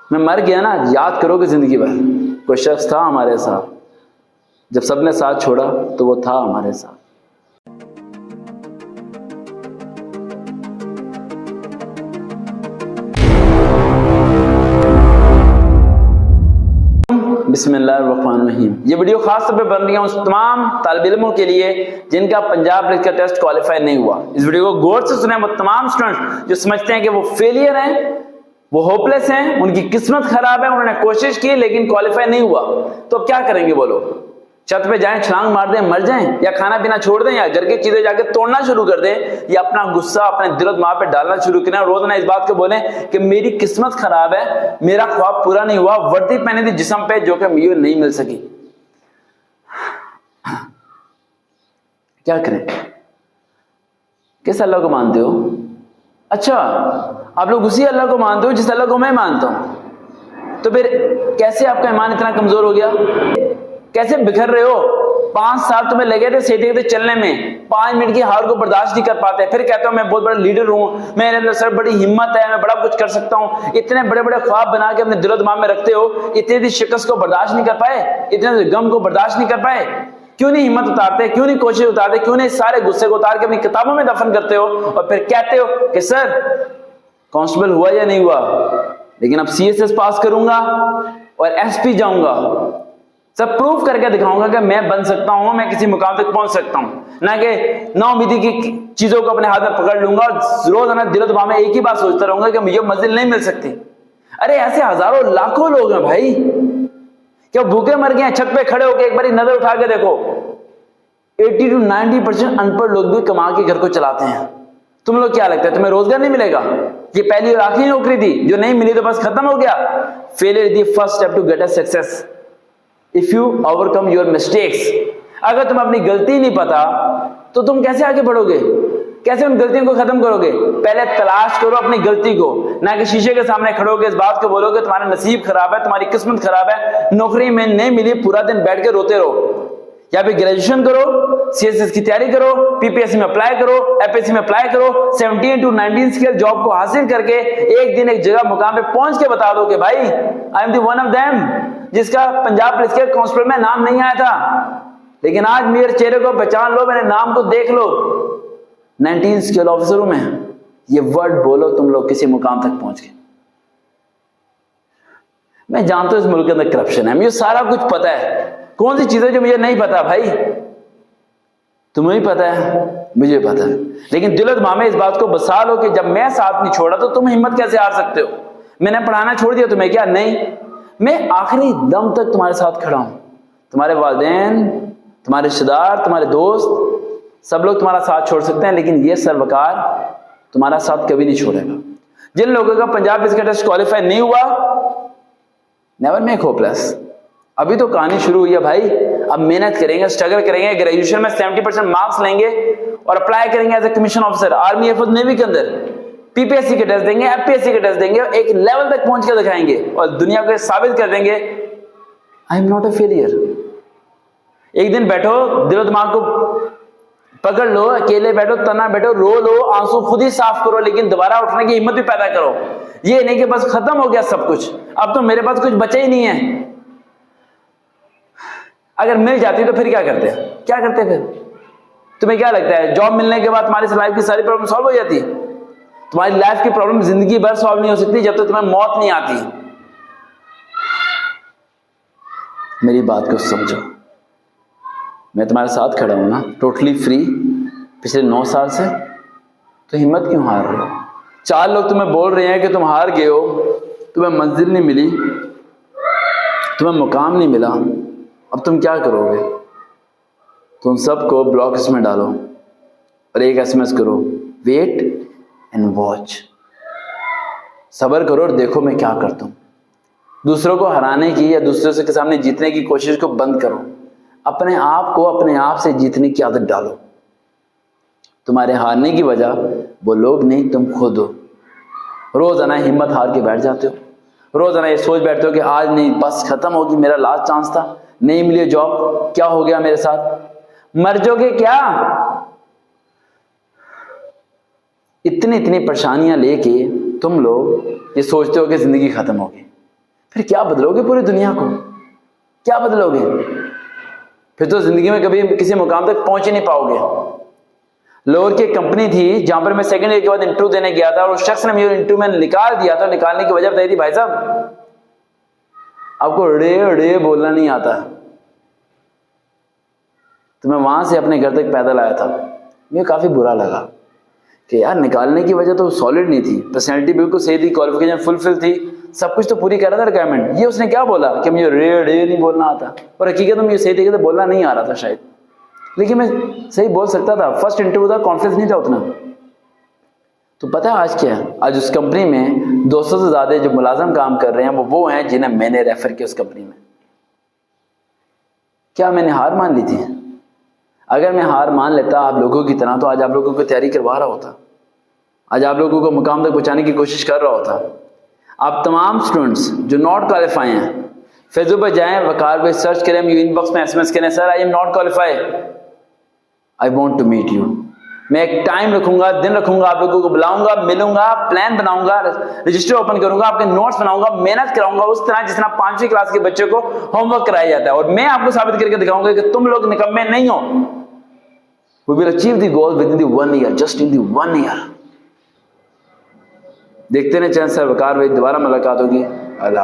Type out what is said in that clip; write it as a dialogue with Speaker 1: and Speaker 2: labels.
Speaker 1: मैं मर गया ना, याद करोगे जिंदगी भर कोई शख्स था हमारे साथ, जब सबने साथ छोड़ा तो वो था हमारे साथ। बिस्मिल्लाहिर्रहमानिर्रहीम। ये वीडियो खास तौर पे बन रही है उस तमाम तालिब इल्मों के लिए जिनका पंजाब पुलिस का टेस्ट क्वालिफाई नहीं हुआ। इस वीडियो को गौर से सुने। वो तमाम स्टूडेंट्स जो समझते हैं कि वो फेलियर हैं, वो होपलेस हैं, उनकी किस्मत खराब है, उन्होंने कोशिश की लेकिन क्वालिफाई नहीं हुआ, तो अब क्या करेंगे वो लोग? छत पे जाएं, छलांग मार दें, मर जाएं, या खाना पीना छोड़ दें, या घर की चीजें जाके तोड़ना शुरू कर दें, या अपना गुस्सा अपने दिल दिमाग पे डालना शुरू करें, रोज ना इस बात को बोलें कि मेरी किस्मत खराब है, मेरा ख्वाब पूरा नहीं हुआ, वर्दी पहनी थी जिस्म पे जो कि मुझे नहीं मिल सकी। क्या करें? किस अल्लाह को मानते हो? अच्छा, आप लोग उसी अल्लाह को मानते हो जिस अल्लाह को मैं मानता हूं, तो फिर कैसे आपका ईमान इतना कमजोर हो गया? कैसे बिखर रहे हो? 5 साल तुम्हें लगे थे सीधे चलने में, 5 मिनट की हार को बर्दाश्त नहीं कर पाते, फिर कहते हो मैं बहुत बड़ा लीडर हूं, मेरे अंदर सर बड़ी हिम्मत है, मैं बड़ा कुछ कर सकता हूं। इतने बड़े बड़े ख्वाब बना के अपने दिल दिमाग में रखते हो, इतनी शिकस्त को बर्दाश्त नहीं कर पाए, इतने गम को बर्दाश्त नहीं कर पाए, क्यों नहीं हिम्मत उतारते, क्यों नहीं कोशिश उतारते, क्यों नहीं सारे गुस्से को उतार के अपनी किताबों में दफन करते हो और फिर कहते हो कि सर कांस्टेबल हुआ या नहीं हुआ, लेकिन अब CSS पास करूंगा और SP जाऊंगा, सब प्रूफ करके दिखाऊंगा कि मैं बन सकता हूं, मैं किसी मुकाम तक पहुंच सकता हूं, ना कि नाउमीदी की चीजों को अपने हाथ में पकड़ लूंगा और रोजाना दिल दिमाग में एक ही बात सोचता रहूंगा कि मुझे मंजिल नहीं मिल सकती। अरे ऐसे हजारों लाखों लोग हैं भाई, क्या भूखे मर गए हैं? छत पे खड़े होकर एक बार नजर उठा के देखो, 80 to 90% अनपढ़ लोग भी कमा के घर को चलाते हैं। तुम लोग क्या लगता है तुम्हें रोजगार नहीं मिलेगा? ये पहली और आखिरी नौकरी थी, जो नहीं मिली तो बस खत्म हो गया। Failure is the first step to get a success if you overcome your mistakes. अगर तुम अपनी गलती नहीं पता तो तुम कैसे आगे बढ़ोगे? कैसे उन गलतियों को खत्म करोगे? पहले तलाश करो अपनी गलती को, ना कि शीशे के सामने खड़े होकर इस बात को बोलोगे तुम्हारा नसीब खराब है, तुम्हारी किस्मत खराब है, नौकरी में नहीं मिली, पूरा दिन बैठ के रोते रहो। या फिर ग्रेजुएशन करो, CSS की तैयारी करो, PPSC में अप्लाई करो, FSC में अप्लाई करो, 17 to 19 स्केल जॉब को हासिल करके एक दिन एक जगह मुकाम पे पहुंच के बता दो कि भाई I am the one of them जिसका पंजाब पुलिस के कांस्टेबल में नाम नहीं आया था, लेकिन आज मेरे चेहरे को पहचान लो, मेरे नाम को देख लो, 19 स्केल ऑफिसरों में। ये वर्ड बोलो तुम लोग किसी मुकाम तक पहुंच गए। मैं जानता हूं इस मुल्क के अंदर करप्शन है, मुझे सारा कुछ पता है, कौन सी चीजें जो मुझे नहीं पता भाई तुम्हें भी पता है, मुझे पता है, लेकिन दिल दिमाग में इस बात को बसा लो कि जब मैं साथ नहीं छोड़ा तो तुम हिम्मत कैसे हार सकते हो? मैंने पढ़ाना छोड़ दिया तुम्हें क्या? नहीं, मैं आखिरी दम तक तुम्हारे साथ खड़ा हूं। तुम्हारे वालिदैन, तुम्हारे रिश्तेदार, तुम्हारे दोस्त, सब लोग तुम्हारा साथ छोड़ सकते हैं, लेकिन ये सरवकार तुम्हारा साथ कभी नहीं छोड़ेगा। जिन लोगों का पंजाब पुलिस का टेस्ट क्वालिफाई नहीं हुआ, नेवर मेक होपलेस। अभी तो कहानी शुरू हुई है भाई, अब मेहनत करेंगे, स्ट्रगल करेंगे, ग्रेजुएशन में 70% मार्क्स लेंगे और अप्लाई करेंगे as a commission officer army, air force, navy के अंदर, PPSC के टेस्ट देंगे, FPSC के टेस्ट देंगे, एक लेवल तक पहुंच के दिखाएंगे और दुनिया को साबित कर देंगे आई एम नॉट अ फेलियर। एक दिन बैठो, दिलो दिमाग को पकड़ लो, अकेले बैठो, तना बैठो, रो लो, आंसू खुद ही साफ करो, लेकिन दोबारा उठने की हिम्मत भी पैदा करो। ये नहीं कि बस खत्म हो गया सब कुछ, अब तो मेरे पास कुछ बचा ही नहीं है। अगर मिल जाती तो फिर क्या करते? क्या करते फिर? तुम्हें क्या लगता है जॉब मिलने के बाद तुम्हारी लाइफ की सारी प्रॉब्लम सॉल्व हो जाती? तुम्हारी लाइफ की प्रॉब्लम जिंदगी भर सॉल्व नहीं हो सकती जब तक तुम्हें मौत नहीं आती। मेरी बात को समझो, मैं तुम्हारे साथ खड़ा हूं ना, टोटली फ्री, पिछले 9 साल से, तो हिम्मत क्यों हार रहे हो? 4 लोग तुम्हें बोल रहे हैं कि तुम हार गए हो, तुम्हें मंजिल नहीं मिली, तुम्हें मुकाम नहीं मिला, अब तुम क्या करोगे? तुम सबको ब्लॉक लिस्ट में डालो और एक SMS करो, वेट एंड वॉच। सब्र करो और देखो मैं क्या करता हूं। दूसरों को हराने की या दूसरों के सामने जीतने की कोशिश को बंद करो, अपने आप को अपने आप से जीतने की आदत डालो। तुम्हारे हारने की वजह वो लोग नहीं, तुम खुद हो। रोजाना हिम्मत हार के बैठ जाते हो, रोजाना ये सोच बैठते हो कि आज नहीं, बस खत्म होगी, मेरा लास्ट चांस था, नहीं मिली जॉब, क्या हो गया मेरे साथ? मर जाओगे क्या? इतनी इतनी परेशानियां लेके तुम लोग ये सोचते हो कि जिंदगी खत्म होगी। फिर क्या बदलोगे पूरी दुनिया को? क्या बदलोगे? फिर तो जिंदगी में कभी किसी मुकाम तक पहुंच ही नहीं पाओगे। लोअर की एक कंपनी थी जहां पर मैं सेकंड ईयर के बाद इंटरव्यू देने गया था और उस शख्स ने मुझे इंटरव्यू में निकाल दिया था। निकालने की वजह बताई थी, भाई साहब आपको रे रे बोलना नहीं आता। तो मैं वहां से अपने घर तक पैदल आया था। मुझे काफी बुरा लगा कि यार निकालने की वजह तो सॉलिड नहीं थी, पर्सनैलिटी बिल्कुल सही थी, क्वालिफिकेशन फुलफिल थी, सब कुछ तो पूरी कर रहा था रिक्वायरमेंट। ये उसने क्या बोला कि मुझे रे रे नहीं बोलना आता, और हकीकत में मुझे सही तरीके से बोलना नहीं आ रहा था शायद, लेकिन मैं सही बोल सकता था। फर्स्ट इंटरव्यू था, कॉन्फिडेंस नहीं था उतना। तो पता है आज क्या है? आज उस कंपनी में 200 से ज्यादा जो मुलाजिम काम कर रहे हैं वो हैं जिन्हें मैंने रेफर किया उस कंपनी में। क्या मैंने हार मान ली थी? अगर मैं हार मान लेता आप लोगों की तरह तो आज आप लोगों को तैयारी करवा रहा होता, आज आप लोगों को मुकाम तक पहुंचाने की कोशिश कर रहा होता। आप तमाम स्टूडेंट्स जो नॉट क्वालिफाई हैं, फेसबुक पर जाएं, वकार पे सर्च करें, इनबॉक्स में SMS करें, sir I am not qualified, I want to meet you. मैं एक टाइम रखूंगा, दिन रखूंगा, आप लोगों को बुलाऊंगा, मिलूंगा, प्लान बनाऊंगा, रजिस्टर ओपन करूंगा, आपके नोट्स बनाऊंगा, मेहनत कराऊंगा उस तरह जिस तरह 5वीं क्लास के बच्चे को होमवर्क कराया जाता है, और मैं आपको साबित करके दिखाऊंगा कि तुम लोग निकम्मे नहीं हो। We will achieve the goal within the 1 year, just in the 1 year। देखते रहे चैनल सर वकार भाई, दोबारा मुलाकात होगी।